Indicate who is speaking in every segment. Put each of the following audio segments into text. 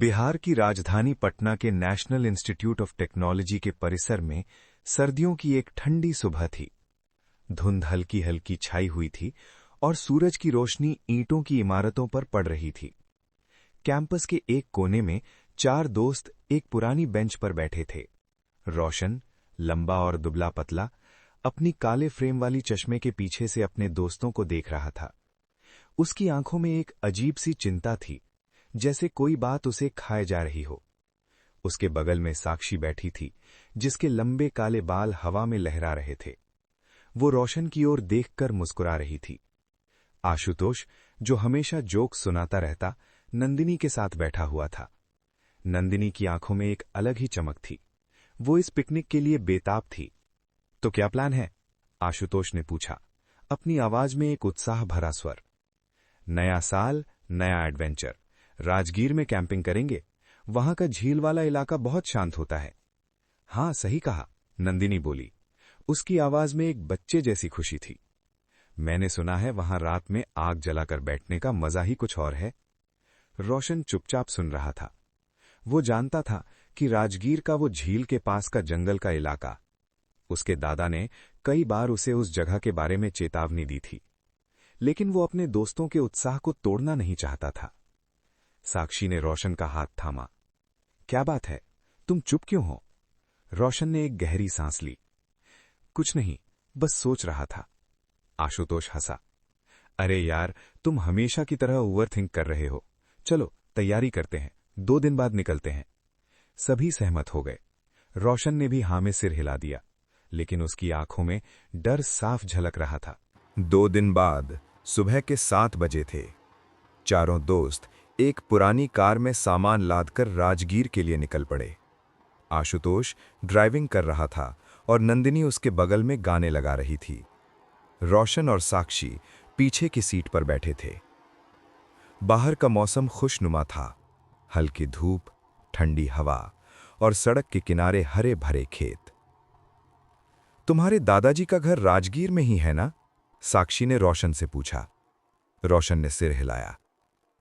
Speaker 1: बिहार की राजधानी पटना के नेशनल इंस्टीट्यूट ऑफ टेक्नोलॉजी के परिसर में सर्दियों की एक ठंडी सुबह थी। धुंध हल्की हल्की छाई हुई थी और सूरज की रोशनी ईंटों की इमारतों पर पड़ रही थी। कैंपस के एक कोने में 4 दोस्त एक पुरानी बेंच पर बैठे थे। रोशन, लंबा और दुबला पतला, अपनी काले फ्रेम वाली चश्मे के पीछे से अपने दोस्तों को देख रहा था। उसकी आंखों में एक अजीब सी चिंता थी, जैसे कोई बात उसे खाए जा रही हो। उसके बगल में साक्षी बैठी थी, जिसके लंबे काले बाल हवा में लहरा रहे थे। वो रोशन की ओर देखकर मुस्कुरा रही थी। आशुतोष, जो हमेशा जोक सुनाता रहता, नंदिनी के साथ बैठा हुआ था। नंदिनी की आंखों में एक अलग ही चमक थी। वो इस पिकनिक के लिए बेताब थी। तो क्या प्लान है? आशुतोष ने पूछा, अपनी आवाज में एक उत्साह भरा स्वर। नया साल, नया एडवेंचर। राजगीर में कैंपिंग करेंगे। वहां का झील वाला इलाका बहुत शांत होता है। हां, सही कहा, नंदिनी बोली। उसकी आवाज में एक बच्चे जैसी खुशी थी। मैंने सुना है वहां रात में आग जलाकर बैठने का मजा ही कुछ और है। रोशन चुपचाप सुन रहा था। वो जानता था कि राजगीर का वो झील के पास का जंगल का इलाका, उसके दादा ने कई बार उसे उस जगह के बारे में चेतावनी दी थी, लेकिन वो अपने दोस्तों के उत्साह को तोड़ना नहीं चाहता था। साक्षी ने रोशन का हाथ थामा। क्या बात है, तुम चुप क्यों हो? रोशन ने एक गहरी सांस ली। कुछ नहीं, बस सोच रहा था। आशुतोष हंसा। अरे यार, तुम हमेशा की तरह ओवरथिंक कर रहे हो। चलो तैयारी करते हैं, 2 दिन बाद निकलते हैं। सभी सहमत हो गए। रोशन ने भी हां में सिर हिला दिया, लेकिन उसकी आंखों में डर साफ झलक रहा था।
Speaker 2: 2 दिन बाद सुबह के 7 बजे थे। चारों दोस्त एक पुरानी कार में सामान लादकर राजगीर के लिए निकल पड़े। आशुतोष ड्राइविंग कर रहा था और नंदिनी उसके बगल में गाने लगा रही थी। रोशन और साक्षी पीछे की सीट पर बैठे थे। बाहर का मौसम खुशनुमा था। हल्की धूप, ठंडी हवा और सड़क के किनारे हरे भरे खेत। तुम्हारे दादाजी का घर राजगीर में ही है ना? साक्षी ने रोशन से पूछा। रोशन ने सिर हिलाया।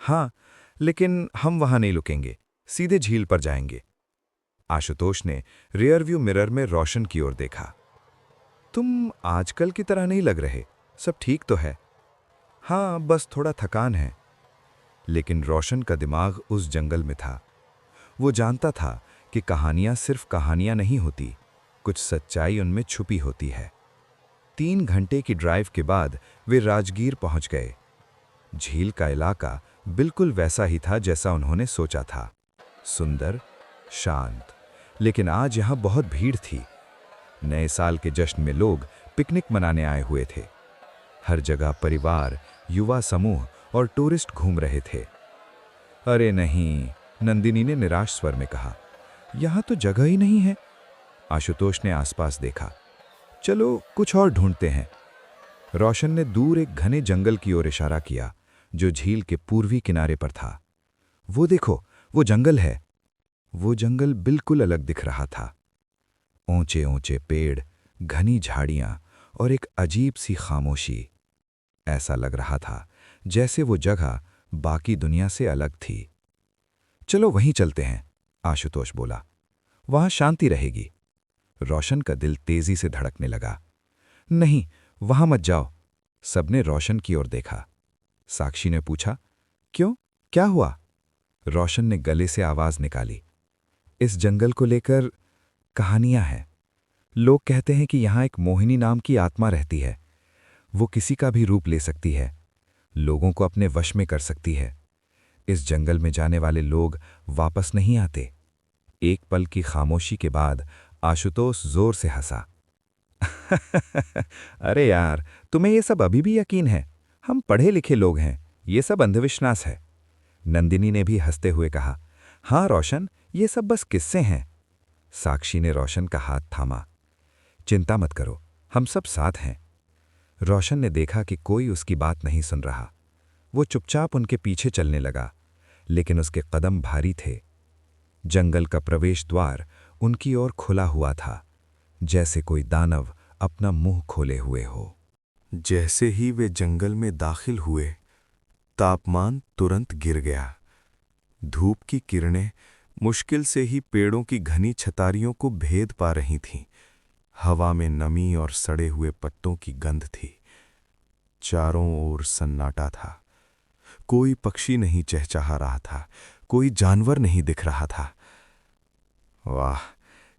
Speaker 2: हाँ, लेकिन हम वहां नहीं रुकेंगे, सीधे झील पर जाएंगे। आशुतोष ने रियरव्यू मिरर में रोशन की ओर देखा। तुम आजकल की तरह नहीं लग रहे, सब ठीक तो है? हाँ, बस थोड़ा थकान है। लेकिन रोशन का दिमाग उस जंगल में था। वो जानता था कि कहानियां सिर्फ कहानियां नहीं होती, कुछ सच्चाई उनमें छुपी होती है। 3 घंटे की ड्राइव के बाद वे राजगीर पहुंच गए। झील का इलाका बिल्कुल वैसा ही था जैसा उन्होंने सोचा था। सुंदर, शांत, लेकिन आज यहां बहुत भीड़ थी। नए साल के जश्न में लोग पिकनिक मनाने आए हुए थे। हर जगह परिवार, युवा समूह और टूरिस्ट घूम रहे थे। अरे नहीं, नंदिनी ने निराश स्वर में कहा, यहां तो जगह ही नहीं है। आशुतोष ने आसपास देखा। चलो कुछ और ढूंढते हैं। रोशन ने दूर एक घने जंगल की ओर इशारा किया, जो झील के पूर्वी किनारे पर था। वो देखो, वो जंगल है। वो जंगल बिल्कुल अलग दिख रहा था। ऊंचे ऊंचे पेड़, घनी झाड़ियां और एक अजीब सी खामोशी। ऐसा लग रहा था जैसे वो जगह बाकी दुनिया से अलग थी। चलो वहीं चलते हैं, आशुतोष बोला। वहां शांति रहेगी। रोशन का दिल तेजी से धड़कने लगा। नहीं, वहां मत जाओ। सबने रोशन की ओर देखा। साक्षी ने पूछा, क्यों, क्या हुआ? रोशन ने गले से आवाज निकाली। इस जंगल को लेकर कहानियां हैं। लोग कहते हैं कि यहां एक मोहिनी नाम की आत्मा रहती है। वो किसी का भी रूप ले सकती है, लोगों को अपने वश में कर सकती है। इस जंगल में जाने वाले लोग वापस नहीं आते। एक पल की खामोशी के बाद आशुतोष जोर से हंसा। अरे यार, तुम्हें ये सब अभी भी यकीन है? हम पढ़े लिखे लोग हैं, ये सब अंधविश्वास है। नंदिनी ने भी हंसते हुए कहा, हाँ रोशन, ये सब बस किस्से हैं। साक्षी ने रोशन का हाथ थामा। चिंता मत करो, हम सब साथ हैं। रोशन ने देखा कि कोई उसकी बात नहीं सुन रहा। वो चुपचाप उनके पीछे चलने लगा, लेकिन उसके कदम भारी थे। जंगल का प्रवेश द्वार उनकी ओर खुला हुआ था, जैसे कोई दानव अपना मुंह खोले हुए हो।
Speaker 3: जैसे ही वे जंगल में दाखिल हुए, तापमान तुरंत गिर गया।
Speaker 2: धूप की किरणें मुश्किल से ही पेड़ों की घनी छतारियों को भेद पा रही थीं। हवा में नमी और सड़े हुए पत्तों की गंध थी। चारों ओर सन्नाटा था। कोई पक्षी नहीं चहचहा रहा था, कोई जानवर नहीं दिख रहा था। वाह,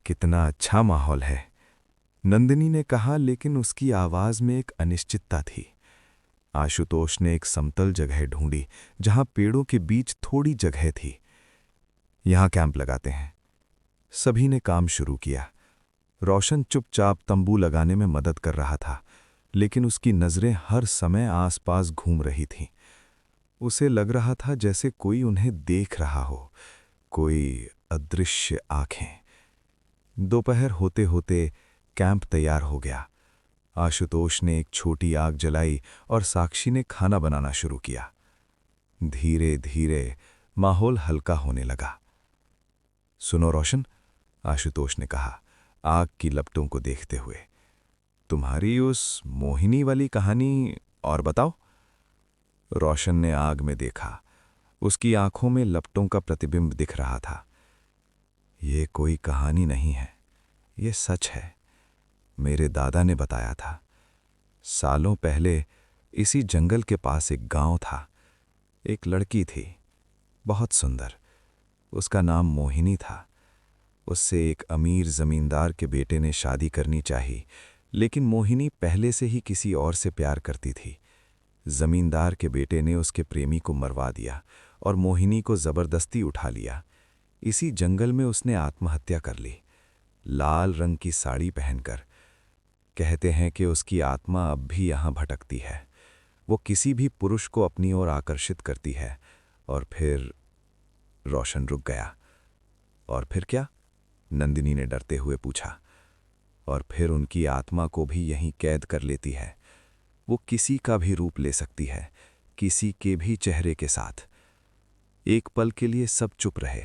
Speaker 2: कितना अच्छा माहौल है, नंदिनी ने कहा, लेकिन उसकी आवाज में एक अनिश्चितता थी। आशुतोष ने एक समतल जगह ढूंढी जहां पेड़ों के बीच थोड़ी जगह थी। यहां कैंप लगाते हैं। सभी ने काम शुरू किया। रोशन चुपचाप तंबू लगाने में मदद कर रहा था, लेकिन उसकी नजरें हर समय आसपास घूम रही थीं। उसे लग रहा था जैसे कोई उन्हें देख रहा हो, कोई अदृश्य आंखें। दोपहर होते होते कैंप तैयार हो गया। आशुतोष ने एक छोटी आग जलाई और साक्षी ने खाना बनाना शुरू किया। धीरे धीरे माहौल हल्का होने लगा। सुनो रोशन, आशुतोष ने कहा, आग की लपटों को देखते हुए, तुम्हारी उस मोहिनी वाली कहानी और बताओ। रोशन ने आग में देखा। उसकी आंखों में लपटों का प्रतिबिंब दिख रहा था। ये कोई कहानी नहीं है, ये सच है। मेरे दादा ने बताया था। सालों पहले इसी जंगल के पास एक गांव था। एक लड़की थी, बहुत सुंदर। उसका नाम मोहिनी था। उससे एक अमीर जमींदार के बेटे ने शादी करनी चाहिए, लेकिन मोहिनी पहले से ही किसी और से प्यार करती थी। जमींदार के बेटे ने उसके प्रेमी को मरवा दिया और मोहिनी को जबरदस्ती उठा लिया। इसी जंगल में उसने आत्महत्या कर ली, लाल रंग की साड़ी पहनकर। कहते हैं कि उसकी आत्मा अब भी यहां भटकती है। वो किसी भी पुरुष को अपनी ओर आकर्षित करती है। और फिर रोशन रुक गया। और फिर क्या? नंदिनी ने डरते हुए पूछा। और फिर उनकी आत्मा को भी यहीं कैद कर लेती है। वो किसी का भी रूप ले सकती है, किसी के भी चेहरे के साथ। एक पल के लिए सब चुप रहे।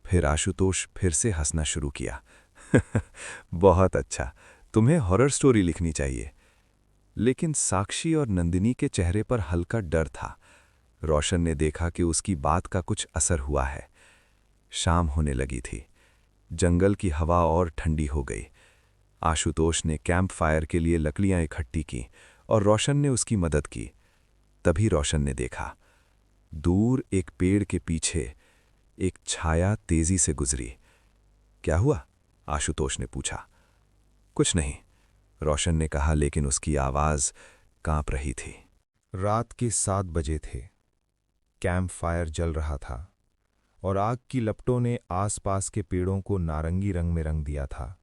Speaker 2: फिर आशुतोष फिर से हंसना शुरू किया। बहुत अच्छा, तुम्हें हॉरर स्टोरी लिखनी चाहिए। लेकिन साक्षी और नंदिनी के चेहरे पर हल्का डर था। रोशन ने देखा कि उसकी बात का कुछ असर हुआ है। शाम होने लगी थी। जंगल की हवा और ठंडी हो गई। आशुतोष ने कैंप फायर के लिए लकड़ियां इकट्ठी की और रोशन ने उसकी मदद की। तभी रोशन ने देखा, दूर एक पेड़ के पीछे एक छाया तेजी से गुजरी। क्या हुआ? आशुतोष ने पूछा। कुछ नहीं, रोशन ने कहा, लेकिन उसकी आवाज कांप रही थी। रात के 7 बजे थे। कैंप फायर जल रहा था और आग की लपटों ने आसपास के पेड़ों को नारंगी रंग में रंग दिया था।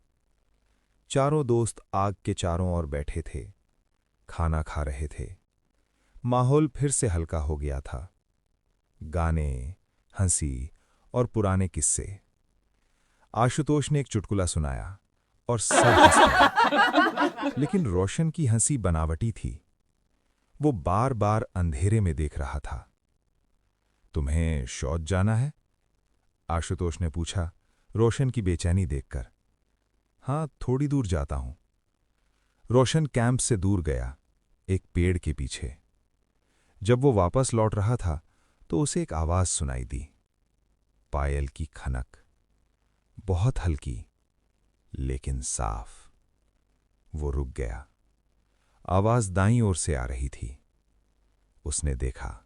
Speaker 2: चारों दोस्त आग के चारों ओर बैठे थे, खाना खा रहे थे। माहौल फिर से हल्का हो गया था। गाने, हंसी और पुराने किस्से। आशुतोष ने एक चुटकुला सुनाया और सब हंस पड़े। लेकिन रोशन की हंसी बनावटी थी। वो बार बार अंधेरे में देख रहा था। तुम्हें शौच जाना है? आशुतोष ने पूछा, रोशन की बेचैनी देखकर। हाँ, थोड़ी दूर जाता हूं। रोशन कैंप से दूर गया, एक पेड़ के पीछे। जब वो वापस लौट रहा था तो उसे एक आवाज सुनाई दी, पायल की खनक, बहुत हल्की लेकिन साफ। वो रुक गया। आवाज दाईं ओर से आ रही थी। उसने देखा,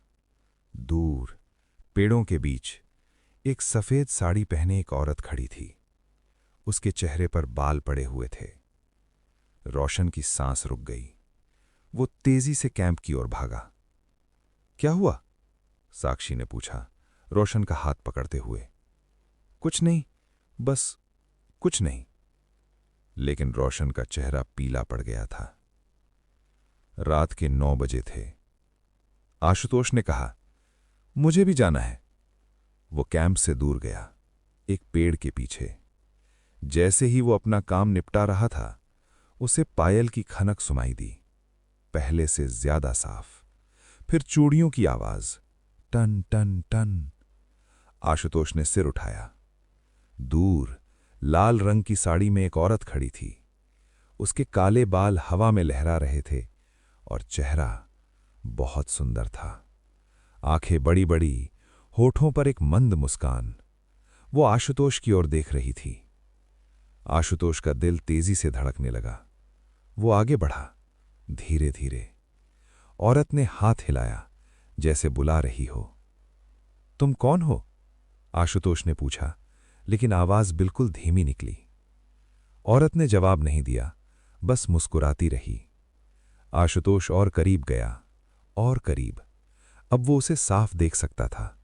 Speaker 2: दूर पेड़ों के बीच एक सफेद साड़ी पहने एक औरत खड़ी थी। उसके चेहरे पर बाल पड़े हुए थे। रोशन की सांस रुक गई। वो तेजी से कैंप की ओर भागा। क्या हुआ? साक्षी ने पूछा, रोशन का हाथ पकड़ते हुए। कुछ नहीं, बस कुछ नहीं। लेकिन रोशन का चेहरा पीला पड़ गया था। रात के 9 बजे थे। आशुतोष ने कहा, मुझे भी जाना है। वो कैंप से दूर गया, एक पेड़ के पीछे। जैसे ही वो अपना काम निपटा रहा था, उसे पायल की खनक सुनाई दी, पहले से ज्यादा साफ। फिर चूड़ियों की आवाज, टन टन टन। आशुतोष ने सिर उठाया। दूर लाल रंग की साड़ी में एक औरत खड़ी थी। उसके काले बाल हवा में लहरा रहे थे और चेहरा बहुत सुंदर था। आंखें बड़ी बड़ी, होठों पर एक मंद मुस्कान। वो आशुतोष की ओर देख रही थी। आशुतोष का दिल तेजी से धड़कने लगा। वो आगे बढ़ा, धीरे धीरे। औरत ने हाथ हिलाया, जैसे बुला रही हो। तुम कौन हो? आशुतोष ने पूछा, लेकिन आवाज बिल्कुल धीमी निकली। औरत ने जवाब नहीं दिया, बस मुस्कुराती रही। आशुतोष और करीब गया, और करीब। अब वो उसे साफ देख सकता था।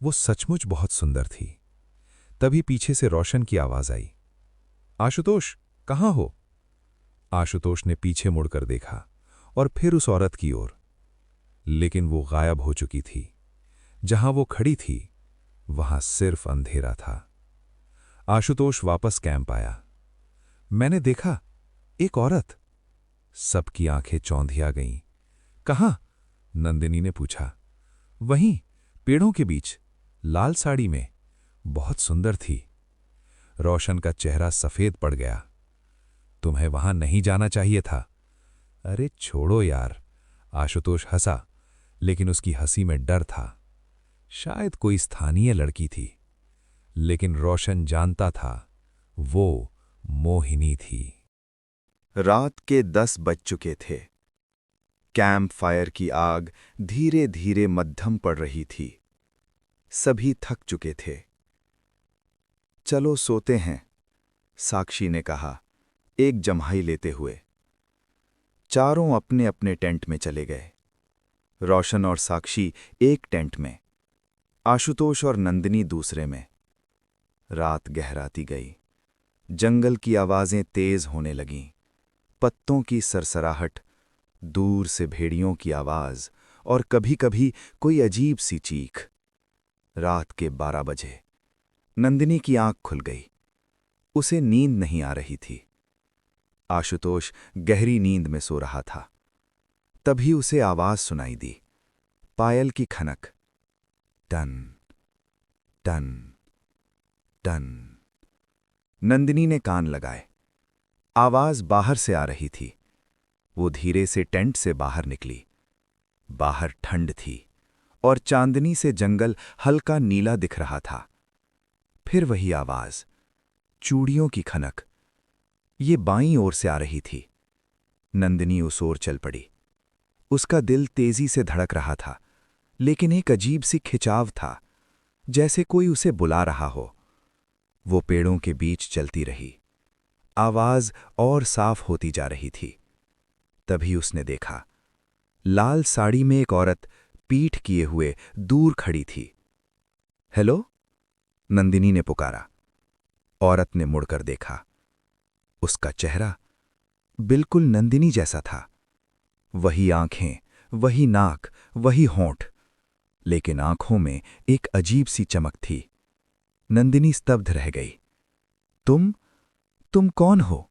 Speaker 2: वो सचमुच बहुत सुंदर थी। तभी पीछे से रोशन की आवाज आई, आशुतोष, कहाँ हो? आशुतोष ने पीछे मुड़कर देखा और फिर उस औरत की ओर, लेकिन वो गायब हो चुकी थी। जहां वो खड़ी थी, वहां सिर्फ अंधेरा था। आशुतोष वापस कैंप आया। मैंने देखा, एक औरत। सबकी आंखें चौंधिया गईं। कहाँ? नंदिनी ने पूछा। वहीं, पेड़ों के बीच, लाल साड़ी में। बहुत सुंदर थी। रोशन का चेहरा सफेद पड़ गया। तुम्हें वहां नहीं जाना चाहिए था। अरे छोड़ो यार। आशुतोष हंसा, लेकिन उसकी हंसी में डर था। शायद कोई स्थानीय लड़की थी, लेकिन रोशन जानता था, वो मोहिनी थी।
Speaker 1: रात के 10 बज चुके थे। कैंप फायर की आग धीरे धीरे मद्धम पड़ रही थी। सभी थक चुके थे। चलो सोते हैं, साक्षी ने कहा, एक जम्हाई लेते हुए। चारों अपने अपने टेंट में चले गए। रोशन और साक्षी एक टेंट में, आशुतोष और नंदिनी दूसरे में। रात गहराती गई। जंगल की आवाजें तेज होने लगीं। पत्तों की सरसराहट, दूर से भेड़ियों की आवाज और कभी-कभी कोई अजीब सी चीख। रात के 12 बजे नंदिनी की आंख खुल गई। उसे नींद नहीं आ रही थी। आशुतोष गहरी नींद में सो रहा था। तभी उसे आवाज सुनाई दी, पायल की खनक। Ton ton ton. नंदिनी ने कान लगाए। आवाज बाहर से आ रही थी। वो धीरे से टेंट से बाहर निकली। बाहर ठंड थी और चांदनी से जंगल हल्का नीला दिख रहा था। फिर वही आवाज, चूड़ियों की खनक। ये बाईं ओर से आ रही थी। नंदिनी उस ओर चल पड़ी। उसका दिल तेजी से धड़क रहा था, लेकिन एक अजीब सी खिंचाव था, जैसे कोई उसे बुला रहा हो। वो पेड़ों के बीच चलती रही। आवाज और साफ होती जा रही थी। तभी उसने देखा, लाल साड़ी में एक औरत पीठ किए हुए दूर खड़ी थी। हेलो, नंदिनी ने पुकारा। औरत ने मुड़कर देखा। उसका चेहरा बिल्कुल नंदिनी जैसा था। वही आंखें, वही नाक, वही होंठ, लेकिन आंखों में एक अजीब सी चमक थी। नंदिनी स्तब्ध रह गई। तुम कौन हो?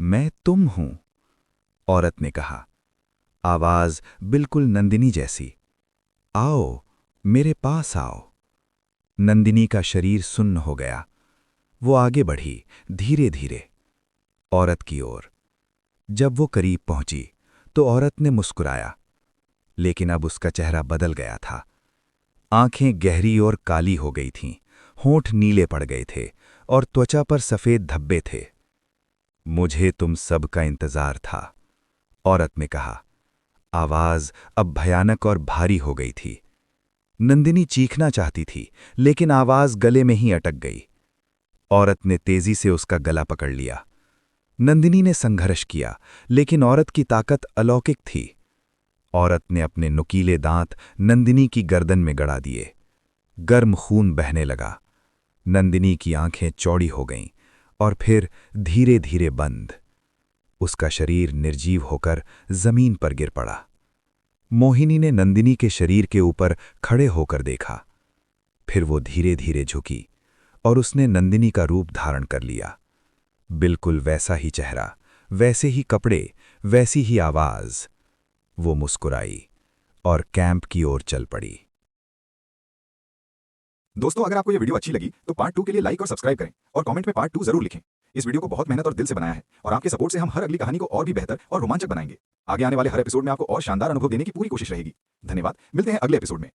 Speaker 1: मैं तुम हूं, औरत ने कहा। आवाज बिल्कुल नंदिनी जैसी। आओ, मेरे पास आओ। नंदिनी का शरीर सुन्न हो गया। वो आगे बढ़ी, धीरे धीरे, औरत की ओर। जब वो करीब पहुंची, तो औरत ने मुस्कुराया, लेकिन अब उसका चेहरा बदल गया था। आंखें गहरी और काली हो गई थीं, होंठ नीले पड़ गए थे और त्वचा पर सफेद धब्बे थे। मुझे तुम सब का इंतजार था, औरत ने कहा। आवाज अब भयानक और भारी हो गई थी। नंदिनी चीखना चाहती थी, लेकिन आवाज गले में ही अटक गई। औरत ने तेजी से उसका गला पकड़ लिया। नंदिनी ने संघर्ष किया, लेकिन औरत की ताकत अलौकिक थी। औरत ने अपने नुकीले दांत नंदिनी की गर्दन में गड़ा दिए। गर्म खून बहने लगा। नंदिनी की आंखें चौड़ी हो गईं और फिर धीरे धीरे बंद। उसका शरीर निर्जीव होकर जमीन पर गिर पड़ा। मोहिनी ने नंदिनी के शरीर के ऊपर खड़े होकर देखा। फिर वो धीरे धीरे झुकी और उसने नंदिनी का रूप धारण कर लिया। बिल्कुल वैसा ही चेहरा, वैसे ही कपड़े, वैसी ही आवाज। वो मुस्कुराई और कैंप की ओर चल पड़ी।
Speaker 3: दोस्तों, अगर आपको ये वीडियो अच्छी लगी तो पार्ट 2 के लिए लाइक और सब्सक्राइब करें और कमेंट में पार्ट 2 जरूर लिखें। इस वीडियो को बहुत मेहनत और दिल से बनाया है और आपके सपोर्ट से हम हर अगली कहानी को और भी बेहतर और रोमांचक बनाएंगे। आगे आने वाले हर एपिसोड में आपको और शानदार अनुभव देने की पूरी कोशिश रहेगी। धन्यवाद। मिलते हैं अगले एपिसोड में।